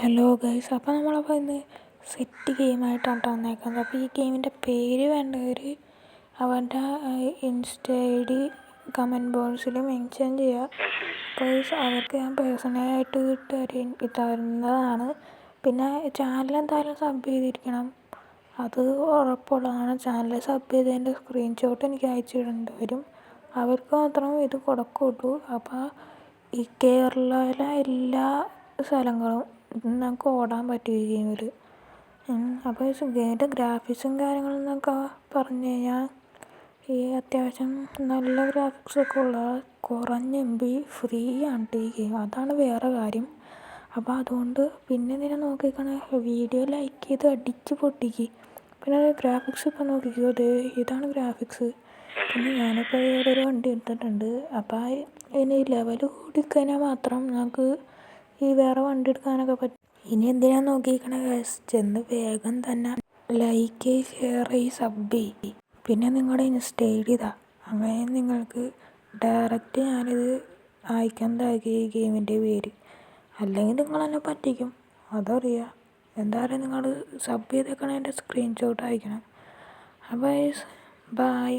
Hello guys, അപ്പോൾ നമ്മളപ്പോൾ ഇന്ന് സെറ്റ് ഗെയിമായിട്ടാണ് വന്നേക്കുന്നത്. അപ്പോൾ ഈ ഗെയിമിൻ്റെ പേര് വേണ്ടവർ അവൻ്റെ ഇൻസ്റ്റ ഐ ഡി കമൻറ്റ് ബോക്സിൽ മെൻഷൻ ചെയ്യുക. ഗൈസ്, അവർക്ക് ഞാൻ പേഴ്സണലായിട്ട് തരുന്നതാണ്. പിന്നെ ചാനൽ എന്തായാലും സബ് ചെയ്തിരിക്കണം, അത് ഉറപ്പുള്ളതാണ്. ചാനൽ സബ് ചെയ്തതിൻ്റെ സ്ക്രീൻഷോട്ട് എനിക്ക് അയച്ചിടേണ്ടി വരും. അവർക്ക് മാത്രമേ ഇത് കൊടുക്കുള്ളൂ. അപ്പോൾ ഈ കേരളയിലെ എല്ലാ സ്ഥലങ്ങളും നമുക്ക് ഓടാൻ പറ്റും ഈ ഗെയിമിൽ. അപ്പോൾ ഗെയിമിൻ്റെ ഗ്രാഫിക്സും കാര്യങ്ങളെന്നൊക്കെ പറഞ്ഞു കഴിഞ്ഞാൽ ഈ അത്യാവശ്യം നല്ല ഗ്രാഫിക്സൊക്കെ ഉള്ള കുറഞ്ഞ MB ഫ്രീ ആണ് ഈ ഗെയിം. അതാണ് വേറെ കാര്യം. അപ്പോൾ അതുകൊണ്ട് പിന്നെ ഇതിനെ നോക്കിക്കണേ, വീഡിയോ ലൈക്ക് ചെയ്ത് അടിച്ച് പൊട്ടിക്ക്. പിന്നെ ഗ്രാഫിക്സ് ഇപ്പം നോക്കിക്കോ, ഇതാണ് ഗ്രാഫിക്സ്. പിന്നെ ഞാനിപ്പോൾ ഇവിടെ ഒരു വണ്ടി എടുത്തിട്ടുണ്ട്. അപ്പോൾ ഇനി ലെവൽ കൂടിക്കഴിഞ്ഞാൽ മാത്രം നമുക്ക് ഈ വേറെ വണ്ടി എടുക്കാനൊക്കെ പറ്റും. ഇനി എന്തിനാണ് നോക്കിയിരിക്കണേ ഗൈസ്, ചെന്ന് വേഗം തന്നെ ലൈക്ക്, ഷെയർ, സബ് ചെയ്യും. പിന്നെ നിങ്ങളുടെ ഇൻസ്റ്റ ID ഇതാ. അങ്ങനെ നിങ്ങൾക്ക് ഡയറക്റ്റ് ഞാനിത് അയക്കുന്നതായിരിക്കും ഈ ഗെയിമിൻ്റെ പേര്. അല്ലെങ്കിൽ നിങ്ങൾ തന്നെ പറ്റിക്കും, അതറിയാം. എന്തായാലും നിങ്ങൾ സബ് ചെയ്തേക്കണതിൻ്റെ സ്ക്രീൻഷോട്ട് അയക്കണം. അപ്പോൾ ബൈ.